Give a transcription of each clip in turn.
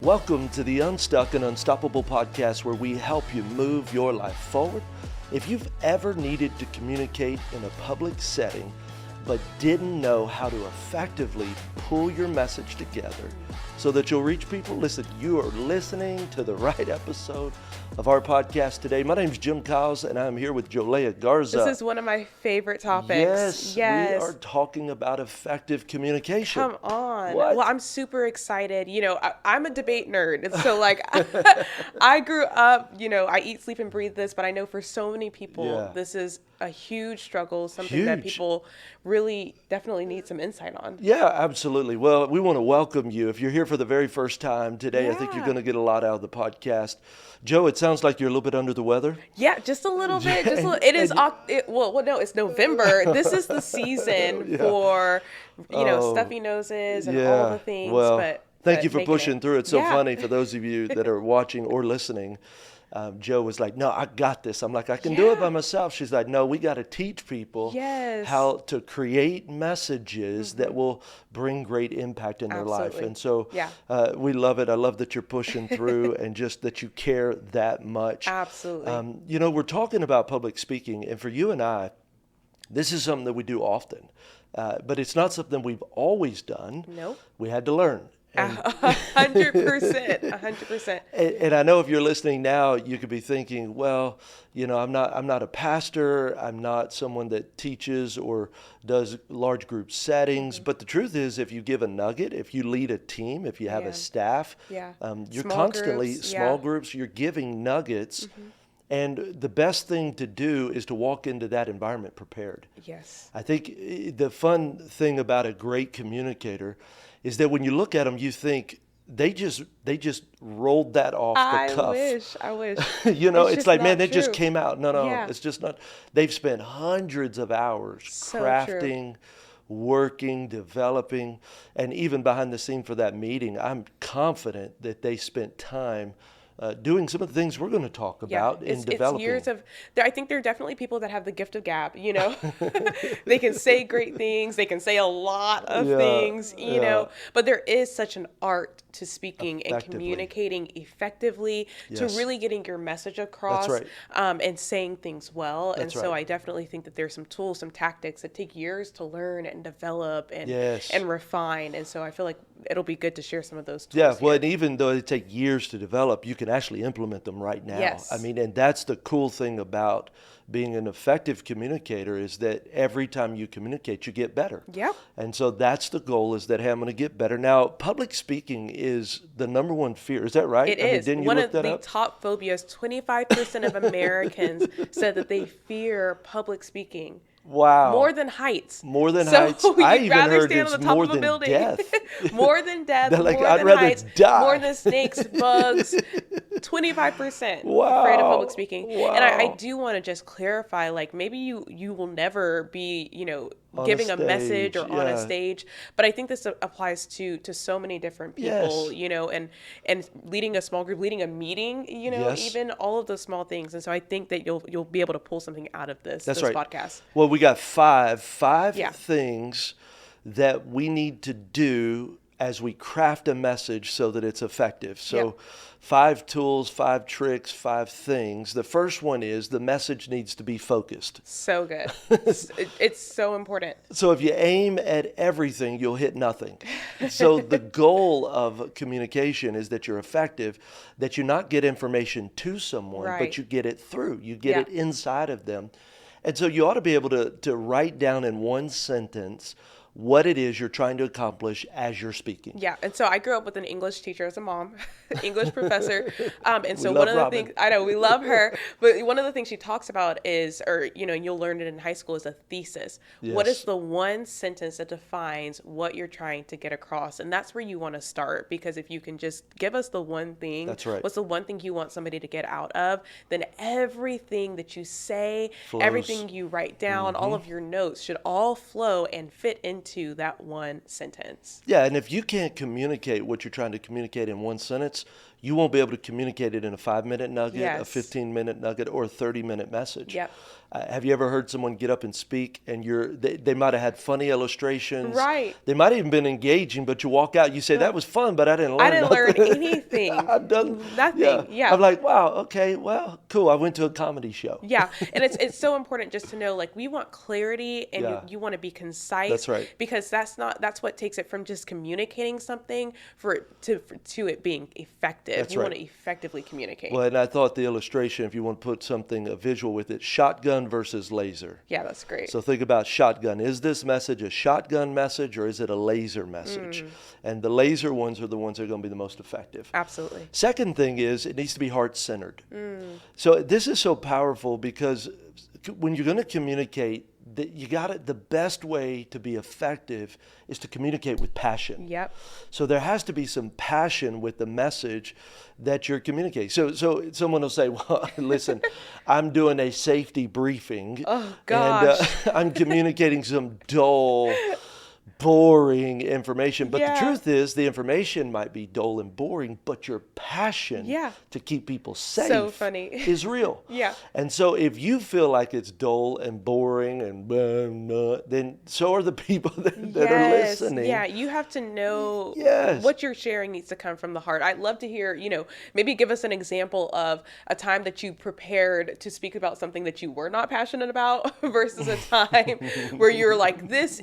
Welcome to the Unstuck and Unstoppable podcast, where we help you move your life forward. If you've ever needed to communicate in a public setting but didn't know how to effectively pull your message together so that you'll reach people, listen, you are listening to the right episode of our podcast today. My name's Jimn, and I'm here with Jolea Garza. This is one of my favorite topics. Yes, we are talking about effective communication. Come on. What? Well, I'm super excited. You know, I'm a debate nerd. And so I grew up, I eat, sleep, and breathe this, but I know for so many people, this is a huge struggle, something that people really definitely need some insight on. Yeah, absolutely. Well, we want to welcome you. If you're here for the very first time today, I think you're going to get a lot out of the podcast. Joe, it sounds like you're a little bit under the weather. Yeah, just a little bit. It's November. This is the season for, stuffy noses and all the things. Well, thank you for pushing through. It's so funny for those of you that are watching or listening. Joe was like, no, I got this. I'm like, I can do it by myself. She's like, no, we got to teach people how to create messages that will bring great impact in their life. And so we love it. I love that you're pushing through and just that you care that much. Absolutely. We're talking about public speaking. And for you and I, this is something that we do often. But it's not something we've always done. Nope. We had to learn. 100%. And I know if you're listening now, you could be thinking, well, I'm not a pastor. I'm not someone that teaches or does large group settings. But the truth is, if you give a nugget, if you lead a team, if you have a staff, you're small groups, you're giving nuggets. And the best thing to do is to walk into that environment prepared. Yes. I think the fun thing about a great communicator is that when you look at them, you think they just rolled that off the cuff. I wish. It's like, man, that just came out. No, it's just not. They've spent hundreds of hours crafting, working, developing, and even behind the scene for that meeting, I'm confident that they spent time doing some of the things we're going to talk about in developing. It's years of, I think there are definitely people that have the gift of gab, They can say great things. They can say a lot of things, but there is such an art to speaking and communicating effectively, to really getting your message across and saying things well. So I definitely think that there's some tools, some tactics that take years to learn and develop and refine. And so I feel like it'll be good to share some of those tools. Yeah, well, and even though they take years to develop, you can actually implement them right now. Yes. I mean, and that's the cool thing about being an effective communicator, is that every time you communicate, you get better. Yep. And so that's the goal, is that, hey, I'm going to get better. Now, public speaking is the number one fear. Is that right? It is. Didn't you one look of that the up? top phobias. 25% of Americans said that they fear public speaking. Wow. More than heights. More than heights. I even heard it's more than death. More than death. Like, more I'd than rather heights. die. More than snakes, bugs. 25% Wow. afraid of public speaking. Wow. And I do want to just clarify, like, maybe you will never be, giving a message or on a stage, but I think this applies to so many different people, and leading a small group, leading a meeting, even all of those small things. And so I think that you'll be able to pull something out of this podcast. Well, we got five things that we need to do as we craft a message so that it's effective. So 5 tools, 5 tricks, 5 things. The first one is the message needs to be focused. So good. It's so important. So if you aim at everything, you'll hit nothing. So the goal of communication is that you're effective, that you not get information to someone, but you get it through. You get it inside of them. And so you ought to be able to write down in one sentence what it is you're trying to accomplish as you're speaking. Yeah, and so I grew up with an English teacher as a mom, English professor, and so one of the things, I know, we love her, but one of the things she talks about is, you'll learn it in high school, is a thesis. Yes. What is the one sentence that defines what you're trying to get across? And that's where you want to start, because if you can just give us the one thing, what's the one thing you want somebody to get out of, then everything that you say, everything you write down, all of your notes should all flow and fit into that one sentence. Yeah, and if you can't communicate what you're trying to communicate in one sentence, you won't be able to communicate it in a 5-minute nugget, a 15-minute nugget, or a 30-minute message. Yep. Have you ever heard someone get up and speak and they might have had funny illustrations? Right. They might have even been engaging, but you walk out, you say, that was fun, but I didn't learn I didn't learn nothing. anything. I've done Nothing. Yeah. I'm like, wow, okay, well, cool. I went to a comedy show. Yeah. And it's so important just to know, like, we want clarity and Yeah. you want to be concise. That's right. Because that's what takes it from just communicating something to it being effective. That's you right. want to effectively communicate. Well, and I thought the illustration, if you want to put something, a visual with it, shotgun versus laser. Yeah, that's great. So think about shotgun. Is this message a shotgun message or is it a laser message? And the laser ones are the ones that are going to be the most effective. Absolutely. Second thing is it needs to be heart-centered. So this is so powerful because when you're going to communicate, the best way to be effective is to communicate with passion. Yep. So there has to be some passion with the message that you're communicating. So someone will say, well, listen, I'm doing a safety briefing. Oh, gosh. And I'm communicating some dull, boring information. But Yeah. the truth is the information might be dull and boring, but your passion Yeah. to keep people safe So funny. is real. Yeah. And so if you feel like it's dull and boring and then so are the people that are Yes. listening. Yeah, you have to know Yes. what you're sharing needs to come from the heart. I'd love to hear, maybe give us an example of a time that you prepared to speak about something that you were not passionate about versus a time where you're like, this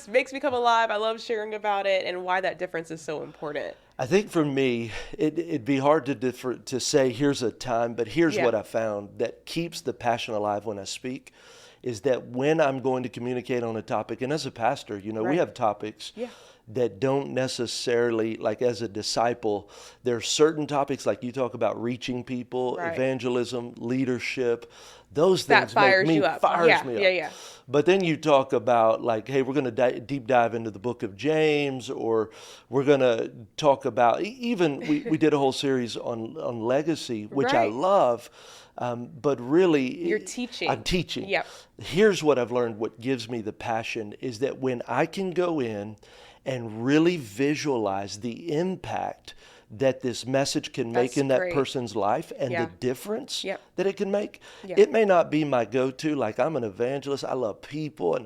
makes me come alive. I love sharing about it, and why that difference is so important. I think for me, it'd be hard to say here's a time, but here's Yeah. what I found that keeps the passion alive when I speak is that when I'm going to communicate on a topic, and as a pastor, we Right. have topics Yeah. that don't necessarily, like as a disciple, there are certain topics like you talk about reaching people, Right. evangelism, leadership. Those That things fires make me, you up. fires Yeah, me up. yeah, yeah. But then you talk about like, hey, we're going to deep dive into the book of James, or we're going to talk about, even we did a whole series on legacy, which I Right. love. But really, You're teaching. I'm teaching. Yep. Here's what I've learned. What gives me the passion is that when I can go in and really visualize the impact that this message can make That's in that great. person's life and Yeah. the difference Yep. that it can make. Yeah. It may not be my go-to, like I'm an evangelist, I love people,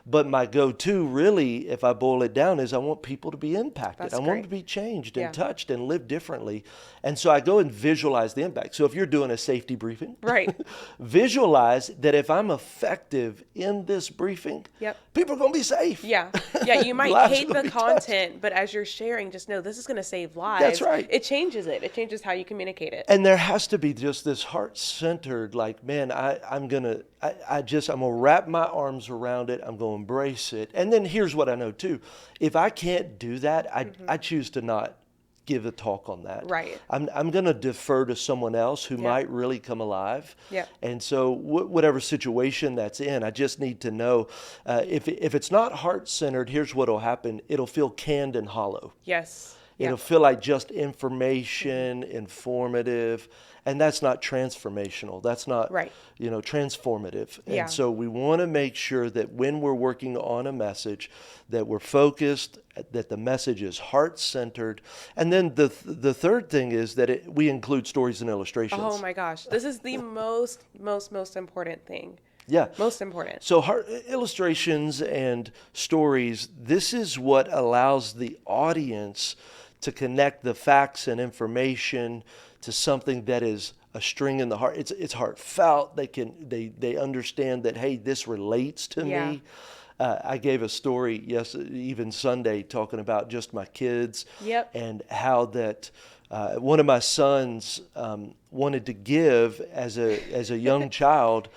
but my go-to really, if I boil it down, is I want people to be impacted. That's I want them great. to be changed Yeah. and touched and live differently. And so I go and visualize the impact. So if you're doing a safety briefing, Right. visualize that if I'm effective in this briefing, Yep. people are going to be safe. Yeah. Yeah, you might Lives hate will the be content, but as you're sharing, just know this is going to save lives. That's right. It changes it. It changes how you communicate it. And there has to be just this heart-centered, like, man, I'm gonna wrap my arms around it. I'm gonna embrace it. And then here's what I know too: if I can't do that, I choose to not give a talk on that. Right. I'm gonna defer to someone else who Yeah. might really come alive. Yeah. And so whatever situation that's in, I just need to know if it's not heart-centered. Here's what'll happen: it'll feel canned and hollow. Yes. It'll Yeah. feel like just information, informative, and that's not transformational. That's not, Right. transformative. Yeah. And so we want to make sure that when we're working on a message, that we're focused, that the message is heart-centered. And then the third thing is that we include stories and illustrations. Oh my gosh. This is the most important thing. Yeah. Most important. So illustrations and stories, this is what allows the audience to connect the facts and information to something that is a string in the heart. It's heartfelt. They understand that, hey, this relates to Yeah. me. I gave a story even Sunday, talking about just my kids. Yep. And how that one of my sons wanted to give as a young child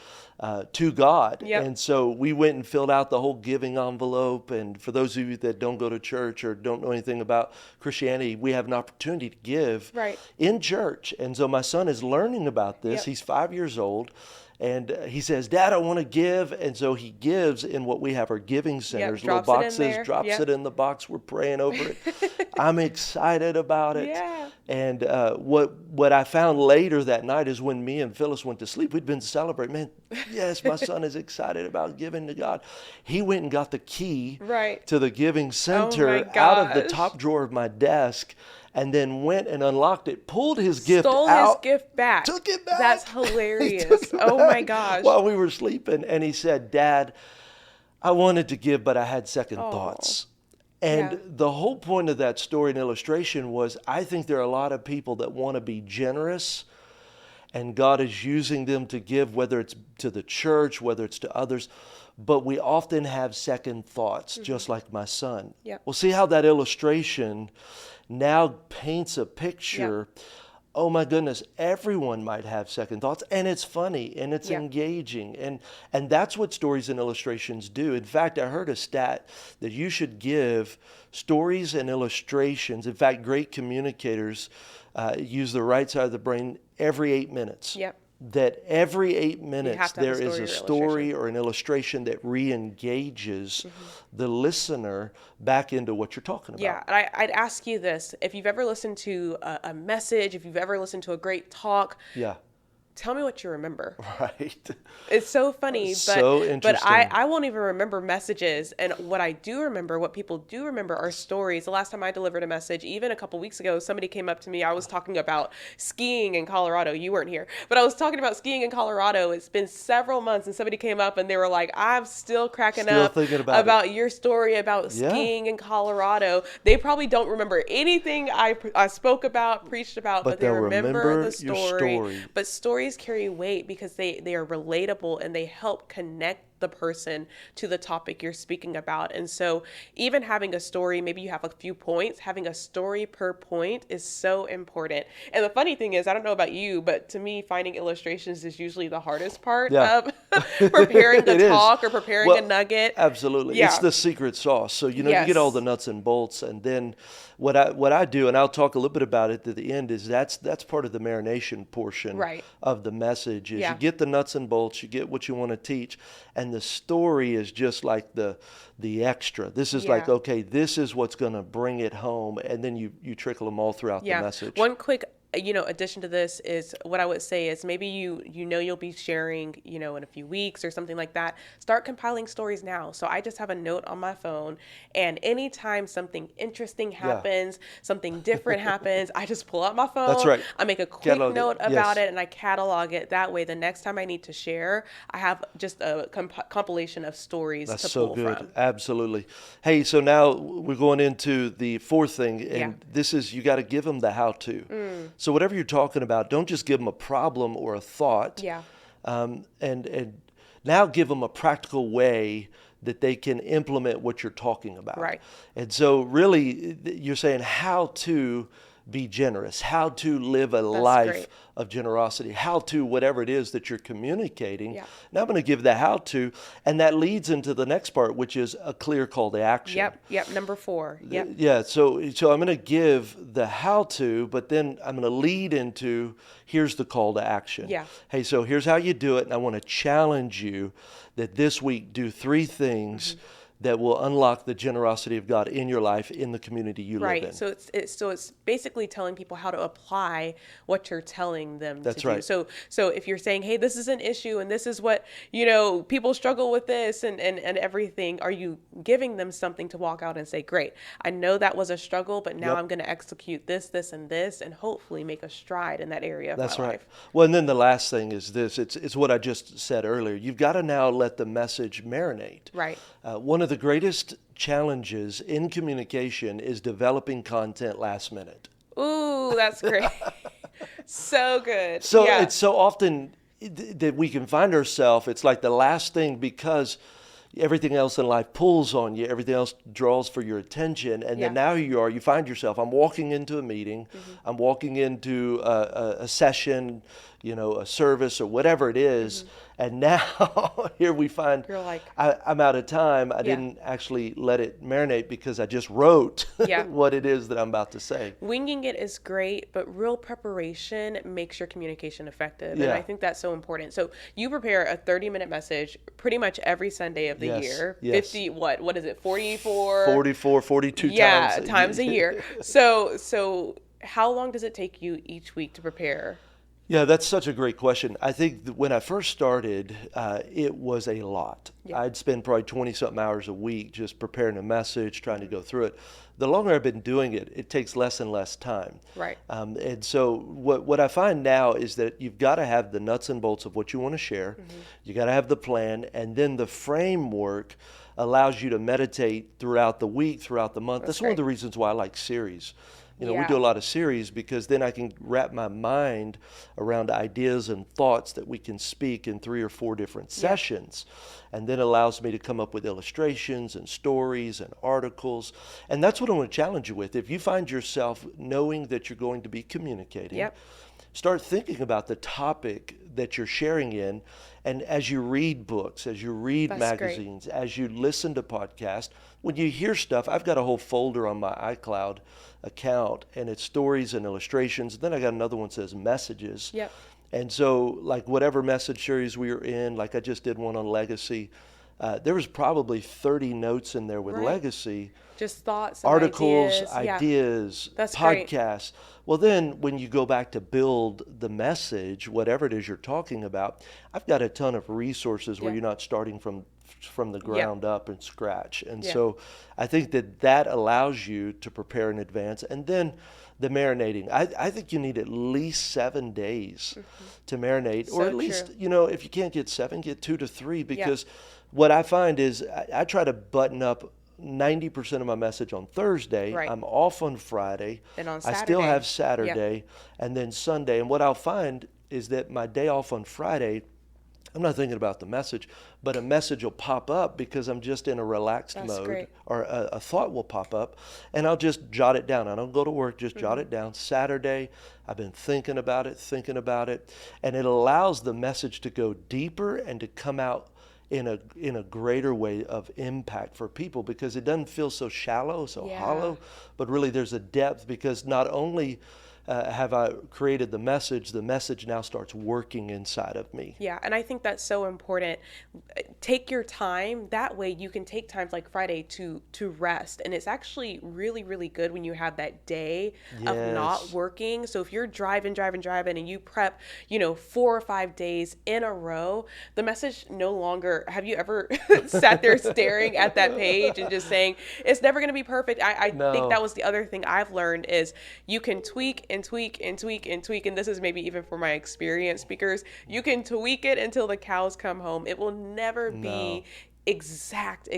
to God. Yep. And so we went and filled out the whole giving envelope. And for those of you that don't go to church or don't know anything about Christianity, we have an opportunity to give Right. in church. And so my son is learning about this. Yep. He's 5 years old. And he says, Dad, I want to give. And so he gives in what we have our giving centers, little drops it in boxes, there. drops Yep. it in the box. We're praying over it. I'm excited about it. Yeah. And what I found later that night is when me and Phyllis went to sleep, we'd been celebrating. Man, yes, my son is excited about giving to God. He went and got the key Right. to the giving center Oh my out of the gosh. top drawer of my desk and then went and unlocked it, pulled his gift Stole out, his gift back. took it back. That's He hilarious. took it Oh back my gosh. while we were sleeping. And he said, Dad, I wanted to give, but I had second thoughts. And Yeah. the whole point of that story and illustration was, I think there are a lot of people that want to be generous, and God is using them to give, whether it's to the church, whether it's to others. But we often have second thoughts, just like my son. Yep. Well, see how that illustration now paints a picture. Oh my goodness, everyone might have second thoughts, and it's funny and it's engaging, and that's what stories and illustrations do. In fact, I heard a stat that you should give stories and illustrations. In fact, great communicators use the right side of the brain every 8 minutes. Yep. That every 8 minutes have to have there a is story a or story or an illustration that re-engages the listener back into what you're talking about. Yeah, and I'd ask you this. If you've ever listened to a message, if you've ever listened to a great talk, Yeah. tell me what you remember. Right. It's so funny, So but interesting. I won't even remember messages. And what I do remember, what people do remember, are stories. The last time I delivered a message, even a couple weeks ago, somebody came up to me. I was talking about skiing in Colorado. You weren't here, but I was talking about skiing in Colorado. It's been several months, and somebody came up and they were like, "I'm still cracking up thinking about your story about skiing in Colorado." They probably don't remember anything I spoke about, preached about, but they they'll remember the your story. story. But stories carry weight because they are relatable and they help connect the person to the topic you're speaking about. And so even having a story, maybe you have a few points, having a story per point is so important. And the funny thing is, I don't know about you, but to me, finding illustrations is usually the hardest part of preparing the talk or preparing a nugget. Absolutely. Yeah. It's the secret sauce. So, you get all the nuts and bolts, and then what I do, and I'll talk a little bit about it at the end, is that's part of the marination portion of the message, is you get the nuts and bolts, you get what you want to teach, and the story is just like the extra. This is like, okay, this is what's going to bring it home, and then you trickle them all throughout the message. One quick addition to this is what I would say is maybe you'll be sharing, in a few weeks or something like that. Start compiling stories now. So I just have a note on my phone, and anytime something interesting happens, something different happens, I just pull out my phone. That's right. I make a quick note about it, and I catalog it. That way, the next time I need to share, I have just a compilation of stories to pull from. That's so good. Absolutely. Hey, so now we're going into the fourth thing, and this is, you got to give them the how-to. So whatever you're talking about, don't just give them a problem or a thought. Yeah. And now give them a practical way that they can implement what you're talking about. Right. And so really, you're saying how to be generous, how to live a life of generosity, how to whatever it is that you're communicating. Yeah. Now I'm going to give the how to, and that leads into the next part, which is a clear call to action. Yep. Number 4. Yep. Yeah. So I'm going to give the how to, but then I'm going to lead into, here's the call to action. Yeah. Hey, so here's how you do it, and I want to challenge you that this week do 3 things that will unlock the generosity of God in your life, in the community you live in. Right. So it's basically telling people how to apply what you're telling them to do. So if you're saying, hey, this is an issue and this is what, people struggle with this and everything, are you giving them something to walk out and say, great, I know that was a struggle, but now I'm going to execute this, and this, and hopefully make a stride in that area of my life. Well, and then the last thing is this. It's what I just said earlier. You've got to now let the message marinate. Right. One of the greatest challenges in communication is developing content last minute. Ooh, that's great. So good. So it's so often that we can find ourselves, it's like the last thing, because everything else in life pulls on you, everything else draws for your attention, and then now you find yourself, I'm walking into a meeting, I'm walking into a session, a service or whatever it is, and now here we find you're like, I'm out of time. I didn't actually let it marinate because I just wrote what it is that I'm about to say. Winging it is great, but real preparation makes your communication effective. And I think that's so important. So you prepare a 30-minute message pretty much every Sunday of the year. 50, what is it, 44? 44, 42 times a year. So how long does it take you each week to prepare? Yeah, that's such a great question. I think that when I first started, it was a lot. Yeah. I'd spend probably 20 something hours a week just preparing a message, trying to go through it. The longer I've been doing it, it takes less and less time. Right. And so what I find now is that you've got to have the nuts and bolts of what you want to share. You got to have the plan, and then the framework allows you to meditate throughout the week, throughout the month. That's one of the reasons why I like series. We do a lot of series because then I can wrap my mind around ideas and thoughts that we can speak in 3 or 4 different sessions. And then allows me to come up with illustrations and stories and articles. And that's what I want to challenge you with. If you find yourself knowing that you're going to be communicating, start thinking about the topic that you're sharing in. And as you read books, as you read magazines, as you listen to podcasts, when you hear stuff, I've got a whole folder on my iCloud account, and it's stories and illustrations. Then I got another one that says messages. And so, like whatever message series we were in, like I just did one on legacy, there was probably 30 notes in there with legacy. Just thoughts, articles, ideas, That's podcasts. Great. Well, then when you go back to build the message, whatever it is you're talking about, I've got a ton of resources where you're not starting from the ground up and scratch. And so I think that allows you to prepare in advance. And then the marinating. I think you need at least 7 days to marinate, or at least, if you can't get 7, get 2 to 3, because what I find is I try to button up 90% of my message on Thursday. I'm off on Friday. And on Saturday. I still have Saturday and then Sunday. And what I'll find is that my day off on Friday, I'm not thinking about the message, but a message will pop up because I'm just in a relaxed mode, or a thought will pop up, and I'll just jot it down. I don't go to work, just jot it down. Saturday, I've been thinking about it, and it allows the message to go deeper and to come out in a greater way of impact for people, because it doesn't feel so shallow, so hollow, but really there's a depth, because not only have I created the message now starts working inside of me. Yeah, and I think that's so important. Take your time. That way you can take times like Friday to rest. And it's actually really, really good when you have that day of not working. So if you're driving and you prep, 4 or 5 days in a row, the message no longer, have you ever sat there staring at that page and just saying, it's never going to be perfect? I think that was the other thing I've learned is you can tweak and tweak and tweak and tweak. And this is maybe even for my experienced speakers. You can tweak it until the cows come home. It will never be exact,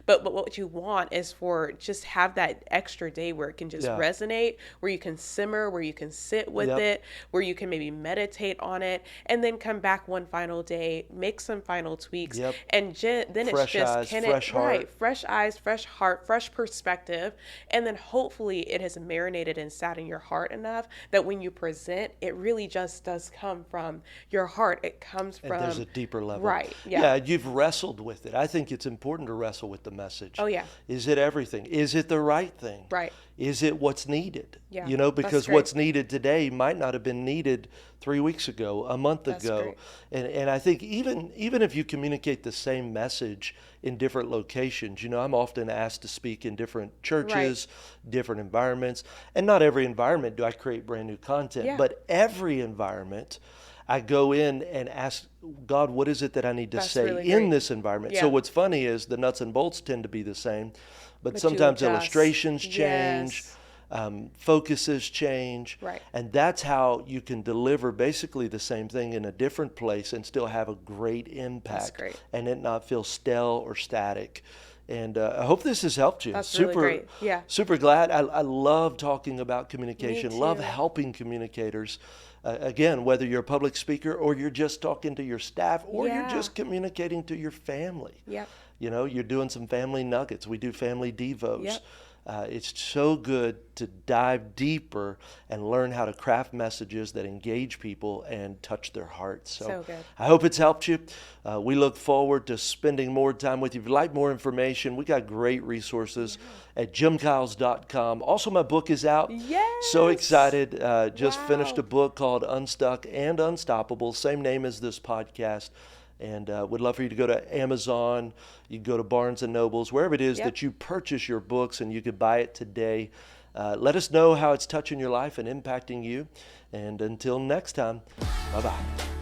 but what you want is for just have that extra day where it can just resonate, where you can simmer, where you can sit with it, where you can maybe meditate on it, and then come back one final day, make some final tweaks, and then fresh it's just eyes, fresh heart. Fresh eyes, fresh heart, fresh perspective, and then hopefully it has marinated and sat in your heart enough that when you present, it really just does come from your heart. It comes from, and there's a deeper level, you've wrestled with it. I think it's important to wrestle with the message. Is it everything? Is it the right thing? Is it what's needed? Because what's needed today might not have been needed 3 weeks ago, a month ago. And I think even if you communicate the same message in different locations, I'm often asked to speak in different churches, different environments, and not every environment do I create brand new content, but every environment I go in and ask God, what is it that I need to say really in this environment? So what's funny is the nuts and bolts tend to be the same, but sometimes illustrations change, focuses change, and that's how you can deliver basically the same thing in a different place and still have a great impact and it not feel stale or static. And I hope this has helped you. That's really great. Super glad. I love talking about communication, love helping communicators. Again, whether you're a public speaker or you're just talking to your staff or you're just communicating to your family. You're doing some family nuggets. We do family devos. It's so good to dive deeper and learn how to craft messages that engage people and touch their hearts. So good. I hope it's helped you. We look forward to spending more time with you. If you'd like more information, we got great resources at jimkyles.com. Also, my book is out. So excited. Just finished a book called Unstuck and Unstoppable, same name as this podcast. And would love for you to go to Amazon, you can go to Barnes & Nobles, wherever it is that you purchase your books, and you could buy it today. Let us know how it's touching your life and impacting you. And until next time, bye-bye.